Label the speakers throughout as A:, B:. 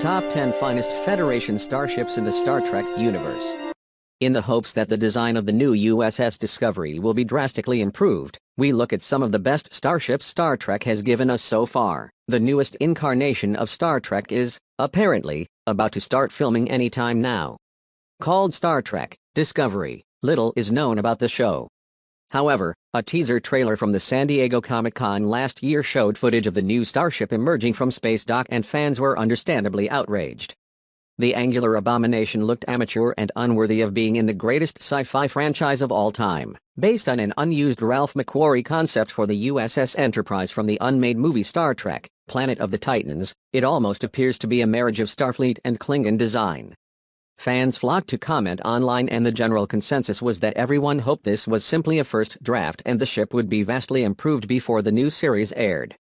A: top 10 finest Federation starships in the Star Trek universe. In the hopes that the design of the new USS Discovery will be drastically improved, we look at some of the best starships Star Trek has given us so far. The newest incarnation of Star Trek is, apparently, about to start filming anytime now. Called Star Trek Discovery, little is known about the show. However, a teaser trailer from the San Diego Comic-Con last year showed footage of the new starship emerging from space dock, and fans were understandably outraged. The angular abomination looked amateur and unworthy of being in the greatest sci-fi franchise of all time. Based on an unused Ralph McQuarrie concept for the USS Enterprise from the unmade movie Star Trek, Planet of the Titans, it almost appears to be a marriage of Starfleet and Klingon design. Fans flocked to comment online, and the general consensus was that everyone hoped this was simply a first draft and the ship would be vastly improved before the new series aired.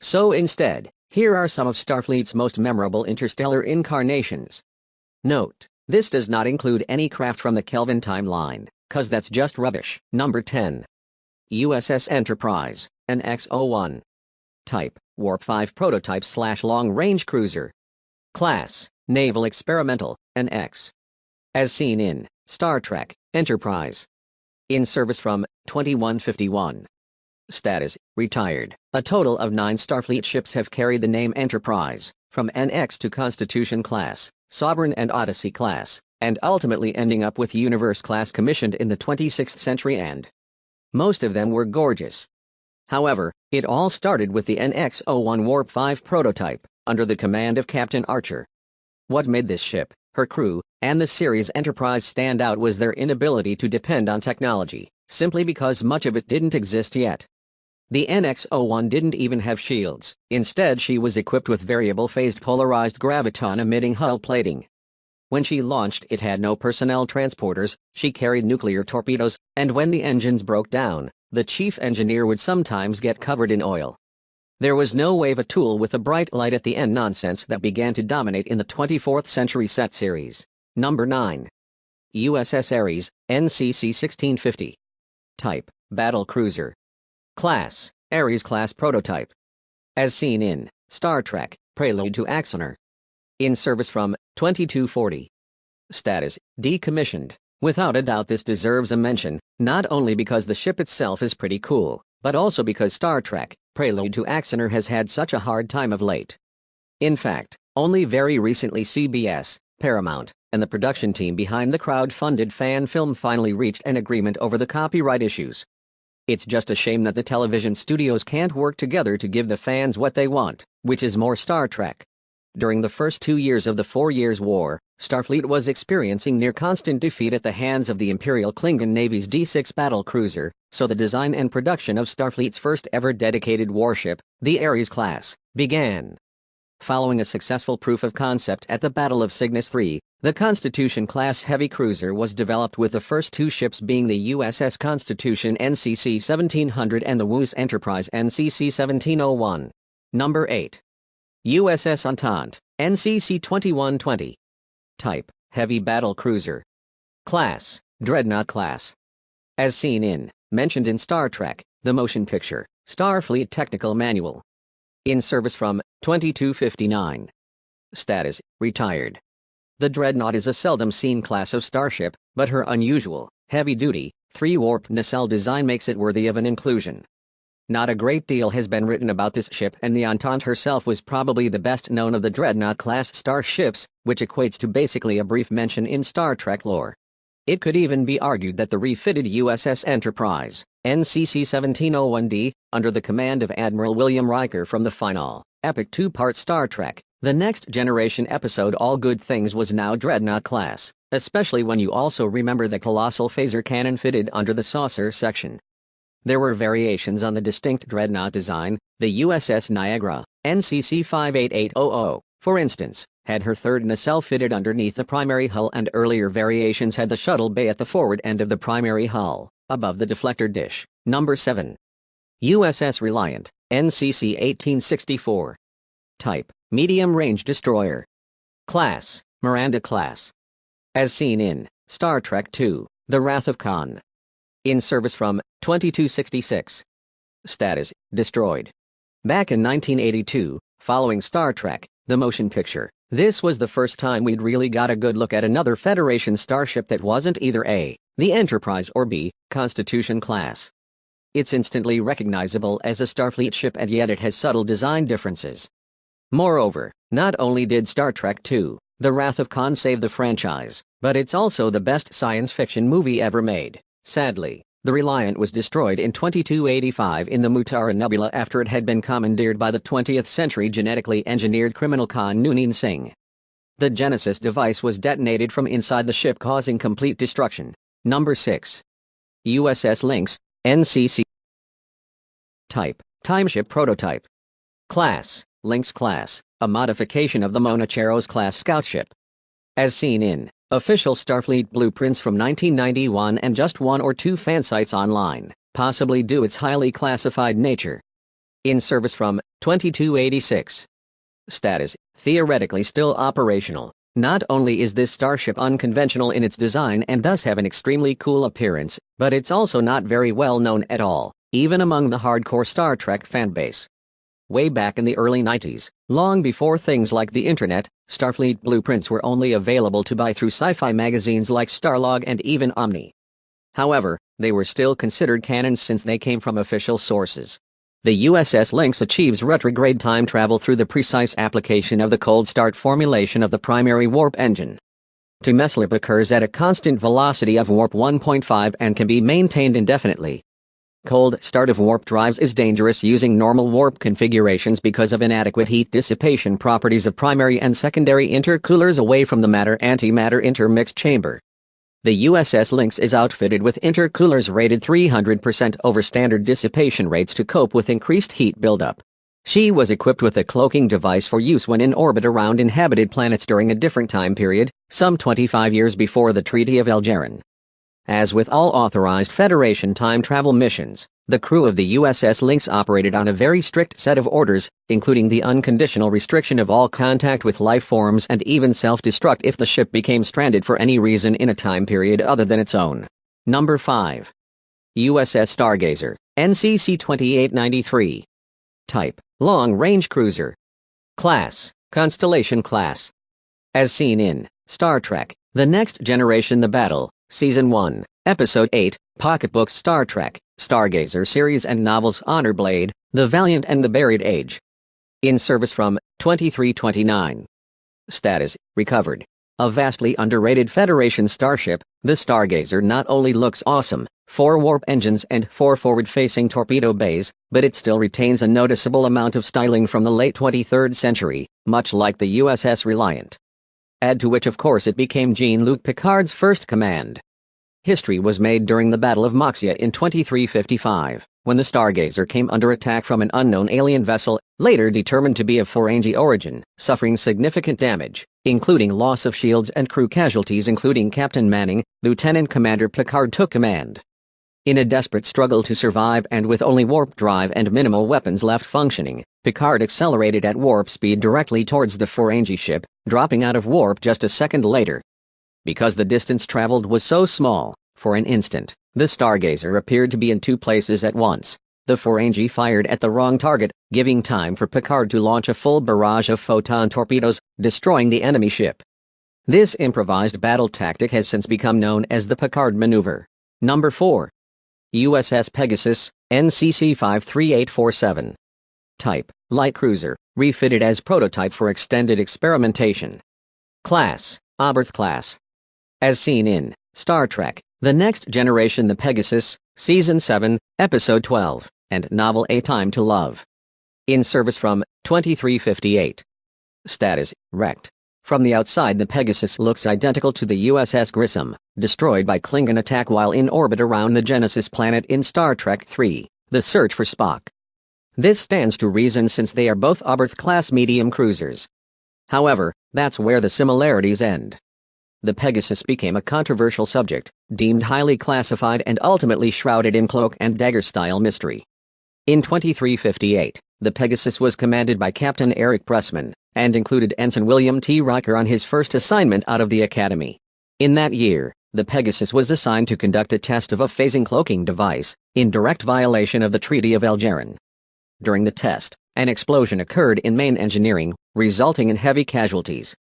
A: So instead, here are some of Starfleet's most memorable interstellar incarnations. Note: this does not include any craft from the Kelvin timeline, cause that's just rubbish. Number 10. USS Enterprise, an X-01. Type: Warp 5 prototype / long-range cruiser. Class: Naval Experimental, an X. As seen in Star Trek Enterprise. In service from 2151. Status: retired. A total of 9 Starfleet ships have carried the name Enterprise, from NX to Constitution class, Sovereign and Odyssey class, and ultimately ending up with Universe class commissioned in the 26th century, and most of them were gorgeous. However, it all started with the NX-01 Warp 5 prototype, under the command of Captain Archer. What made this ship, her crew, and the series Enterprise stand out was their inability to depend on technology, simply because much of it didn't exist yet. The NX-01 didn't even have shields. Instead, she was equipped with variable-phased polarized graviton-emitting hull plating. When she launched, it had no personnel transporters, she carried nuclear torpedoes, and when the engines broke down, the chief engineer would sometimes get covered in oil. There was no wave a tool with a bright light at the end nonsense that began to dominate in the 24th century set series. Number 9. USS Ares, NCC 1650. Type: Battle Cruiser. Class: Ares class prototype. As seen in Star Trek Prelude to Axonar. In service from 2240. Status: decommissioned. Without a doubt, this deserves a mention, not only because the ship itself is pretty cool, but also because Star Trek Prelude to Axonar has had such a hard time of late. In fact, only very recently CBS, Paramount, and the production team behind the crowd-funded fan film finally reached an agreement over the copyright issues. It's just a shame that the television studios can't work together to give the fans what they want, which is more Star Trek. During the first 2 years of the 4 Years' War, Starfleet was experiencing near-constant defeat at the hands of the Imperial Klingon Navy's D6 battle cruiser, so the design and production of Starfleet's first-ever dedicated warship, the Ares class, began. Following a successful proof of concept at the Battle of Cygnus III, the Constitution-class heavy cruiser was developed, with the first 2 ships being the USS Constitution NCC 1700 and the USS Enterprise NCC 1701. Number 8. USS Entente, NCC 2120. Type: Heavy Battle Cruiser. Class: Dreadnought class. As seen in mentioned in Star Trek, the motion picture, Starfleet Technical Manual. In service from 2259. Status: retired. The Dreadnought is a seldom-seen class of starship, but her unusual, heavy-duty, 3-warp nacelle design makes it worthy of an inclusion. Not a great deal has been written about this ship, and the Entente herself was probably the best known of the Dreadnought-class starships, which equates to basically a brief mention in Star Trek lore. It could even be argued that the refitted USS Enterprise, NCC 1701D, under the command of Admiral William Riker from the final, epic 2-part Star Trek, The Next Generation episode All Good Things, was now Dreadnought class, especially when you also remember the colossal phaser cannon fitted under the saucer section. There were variations on the distinct Dreadnought design. The USS Niagara, NCC 58800, for instance, had her third nacelle fitted underneath the primary hull, and earlier variations had the shuttle bay at the forward end of the primary hull, above the deflector dish. Number 7. USS Reliant, NCC 1864. Type: Medium-range destroyer. Class: Miranda class. As seen in Star Trek II, The Wrath of Khan. In service from 2266. Status: destroyed. Back in 1982, following Star Trek The motion picture. This was the first time we'd really got a good look at another Federation starship that wasn't either A, the Enterprise, or B, Constitution class. It's instantly recognizable as a Starfleet ship, and yet it has subtle design differences. Moreover, not only did Star Trek II, The Wrath of Khan save the franchise, but it's also the best science fiction movie ever made. Sadly, the Reliant was destroyed in 2285 in the Mutara Nebula after it had been commandeered by the 20th century genetically engineered criminal Khan Noonien Singh. The Genesis device was detonated from inside the ship, causing complete destruction. Number 6. USS Lynx, NCC. Type: Timeship prototype. Class: Lynx class, a modification of the Monacheros class scout ship. As seen in official Starfleet blueprints from 1991 and just one or two fan sites online, possibly due its highly classified nature. In service from 2286. Status: theoretically still operational. Not only is this starship unconventional in its design and thus have an extremely cool appearance, but it's also not very well known at all, even among the hardcore Star Trek fanbase. Way back in the early 90s, long before things like the internet, Starfleet blueprints were only available to buy through sci-fi magazines like Starlog and even Omni. However, they were still considered canon since they came from official sources. The USS Lynx achieves retrograde time travel through the precise application of the cold start formulation of the primary warp engine. Time-slip occurs at a constant velocity of warp 1.5 and can be maintained indefinitely. Cold start of warp drives is dangerous using normal warp configurations because of inadequate heat dissipation properties of primary and secondary intercoolers away from the matter-antimatter intermixed chamber. The USS Lynx is outfitted with intercoolers rated 300% over standard dissipation rates to cope with increased heat buildup. She was equipped with a cloaking device for use when in orbit around inhabited planets during a different time period, some 25 years before the Treaty of Algeran. As with all authorized Federation time travel missions, the crew of the USS Lynx operated on a very strict set of orders, including the unconditional restriction of all contact with life forms and even self-destruct if the ship became stranded for any reason in a time period other than its own. Number 5. USS Stargazer, NCC 2893. Type: Long-range cruiser. Class: Constellation class. As seen in Star Trek: The Next Generation, The Battle, Season 1, Episode 8, Pocketbook Star Trek, Stargazer series and novels Honor Blade, The Valiant and the Buried Age. In service from 2329. Status: recovered. A vastly underrated Federation starship, the Stargazer not only looks awesome, 4 warp engines and 4 forward-facing torpedo bays, but it still retains a noticeable amount of styling from the late 23rd century, much like the USS Reliant. Add to which of course it became Jean-Luc Picard's first command. History was made during the Battle of Moxia in 2355, when the Stargazer came under attack from an unknown alien vessel, later determined to be of Ferengi origin, suffering significant damage, including loss of shields and crew casualties including Captain Manning. Lieutenant Commander Picard took command. In a desperate struggle to survive and with only warp drive and minimal weapons left functioning, Picard accelerated at warp speed directly towards the Ferengi ship, dropping out of warp just a second later. Because the distance traveled was so small, for an instant, the Stargazer appeared to be in 2 places at once. The Ferengi fired at the wrong target, giving time for Picard to launch a full barrage of photon torpedoes, destroying the enemy ship. This improvised battle tactic has since become known as the Picard maneuver. Number 4. USS Pegasus, NCC 53847. Type: light cruiser, refitted as prototype for extended experimentation. Class: Oberth class. As seen in Star Trek: The Next Generation, The Pegasus, Season 7, Episode 12, and novel A Time to Love. In service from 2358. Status: wrecked. From the outside, the Pegasus looks identical to the USS Grissom, destroyed by Klingon attack while in orbit around the Genesis planet in Star Trek III, The Search for Spock. This stands to reason since they are both Oberth-class medium cruisers. However, that's where the similarities end. The Pegasus became a controversial subject, deemed highly classified and ultimately shrouded in cloak and dagger-style mystery. In 2358, the Pegasus was commanded by Captain Eric Pressman, and included Ensign William T. Riker on his first assignment out of the Academy. In that year, the Pegasus was assigned to conduct a test of a phasing cloaking device, in direct violation of the Treaty of Algeran. During the test, An explosion occurred in main engineering, resulting in heavy casualties.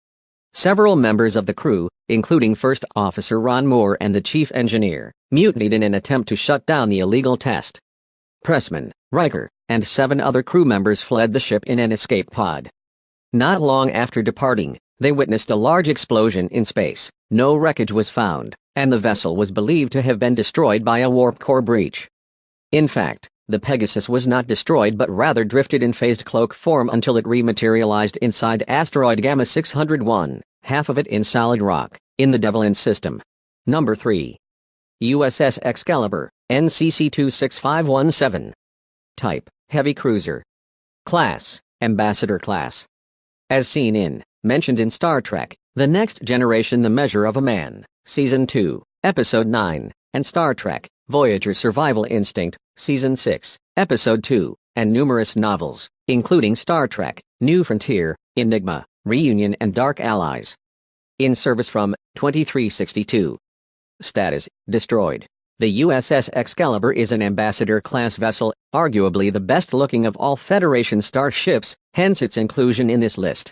A: Several members of the crew, including First Officer Ron Moore and the chief engineer, mutinied in an attempt to shut down the illegal test. Pressman, Riker, and 7 other crew members fled the ship in an escape pod. Not long after departing, they witnessed a large explosion in space. No wreckage was found, and the vessel was believed to have been destroyed by a warp core breach. In fact, the Pegasus was not destroyed but rather drifted in phased cloak form until it rematerialized inside asteroid Gamma 601, half of it in solid rock, in the Devlin system. Number 3. USS Excalibur, NCC 26517. Type: Heavy Cruiser. Class: Ambassador Class. As seen in, mentioned in Star Trek, The Next Generation: The Measure of a Man, Season 2, Episode 9, and Star Trek, Voyager: Survival Instinct, Season 6, Episode 2, and numerous novels, including Star Trek, New Frontier, Enigma, Reunion and Dark Allies. In service from 2362. Status: destroyed. The USS Excalibur is an Ambassador-class vessel, arguably the best-looking of all Federation starships, hence its inclusion in this list.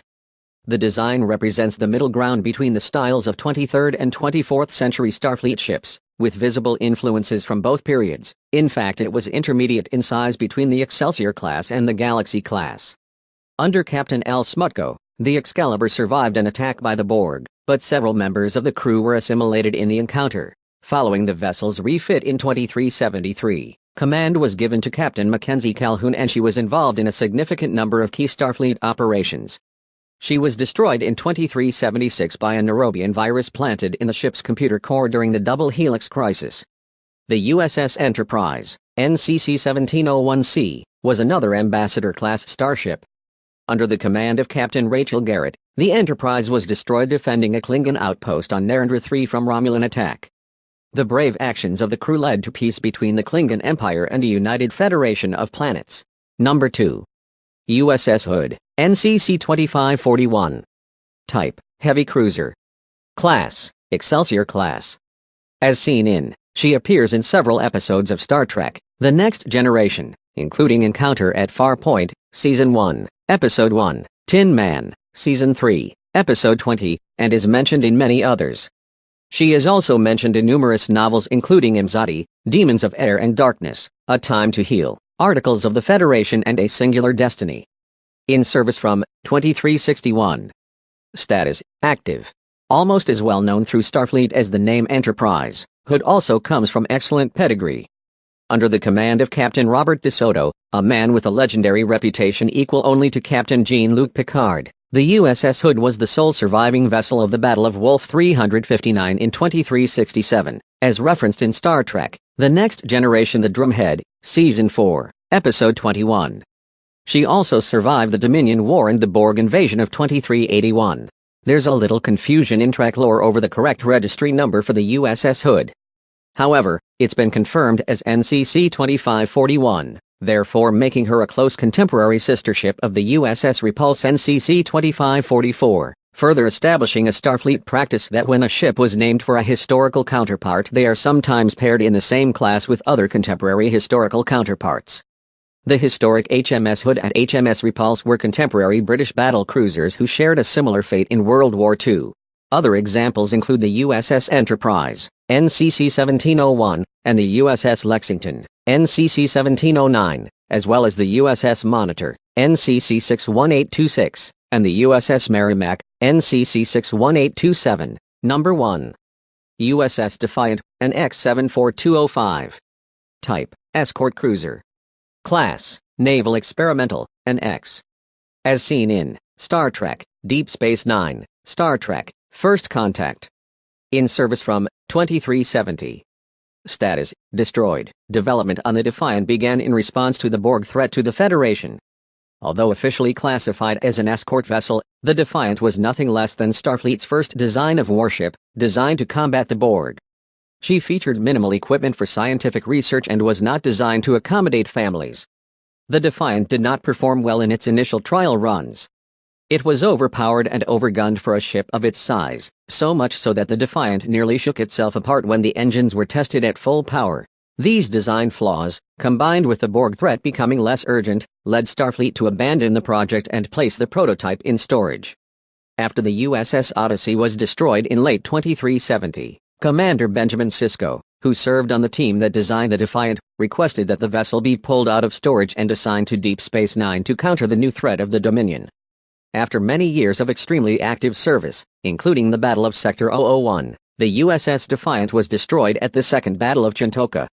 A: The design represents the middle ground between the styles of 23rd and 24th century Starfleet ships, with visible influences from both periods. In fact, it was intermediate in size between the Excelsior class and the Galaxy class. Under Captain Al Smutko, the Excalibur survived an attack by the Borg, but several members of the crew were assimilated in the encounter. Following the vessel's refit in 2373, command was given to Captain Mackenzie Calhoun and she was involved in a significant number of key Starfleet operations. She was destroyed in 2376 by a Neurobian virus planted in the ship's computer core during the Double Helix crisis. The USS Enterprise, NCC 1701C, was another Ambassador-class starship. Under the command of Captain Rachel Garrett, the Enterprise was destroyed defending a Klingon outpost on Narendra 3 from Romulan attack. The brave actions of the crew led to peace between the Klingon Empire and a united federation of planets. Number 2. USS Hood, NCC 2541. Type: Heavy Cruiser. Class: Excelsior class. As seen in, she appears in several episodes of Star Trek, The Next Generation, including Encounter at Farpoint, Season 1, Episode 1, Tin Man, Season 3, Episode 20, and is mentioned in many others. She is also mentioned in numerous novels including Imzadi, Demons of Air and Darkness, A Time to Heal, Articles of the Federation and A Singular Destiny. In service from 2361. Status: active. Almost as well known through Starfleet as the name Enterprise, Hood also comes from excellent pedigree. Under the command of Captain Robert DeSoto, a man with a legendary reputation equal only to Captain Jean-Luc Picard, the USS Hood was the sole surviving vessel of the Battle of Wolf 359 in 2367, as referenced in Star Trek, The Next Generation: The Drumhead, Season 4, Episode 21. She also survived the Dominion War and the Borg invasion of 2381. There's a little confusion in Trek lore over the correct registry number for the USS Hood. However, it's been confirmed as NCC 2541, therefore making her a close contemporary sister ship of the USS Repulse NCC 2544, further establishing a Starfleet practice that when a ship was named for a historical counterpart they are sometimes paired in the same class with other contemporary historical counterparts. The historic HMS Hood and HMS Repulse were contemporary British battle cruisers who shared a similar fate in World War II. Other examples include the USS Enterprise, NCC 1701, and the USS Lexington, NCC 1709, as well as the USS Monitor, NCC 61826, and the USS Merrimack, NCC 61827. Number 1. USS Defiant, an X-74205. Type: escort cruiser. Class: Naval Experimental, an X. As seen in Star Trek, Deep Space Nine, Star Trek, First Contact. In service from 2370. Status: destroyed. Development on the Defiant began in response to the Borg threat to the Federation. Although officially classified as an escort vessel, the Defiant was nothing less than Starfleet's first design of warship, designed to combat the Borg. She featured minimal equipment for scientific research and was not designed to accommodate families. The Defiant did not perform well in its initial trial runs. It was overpowered and overgunned for a ship of its size, so much so that the Defiant nearly shook itself apart when the engines were tested at full power. These design flaws, combined with the Borg threat becoming less urgent, led Starfleet to abandon the project and place the prototype in storage. After the USS Odyssey was destroyed in late 2370, Commander Benjamin Sisko, who served on the team that designed the Defiant, requested that the vessel be pulled out of storage and assigned to Deep Space Nine to counter the new threat of the Dominion. After many years of extremely active service, including the Battle of Sector 001, the USS Defiant was destroyed at the Second Battle of Chintoka,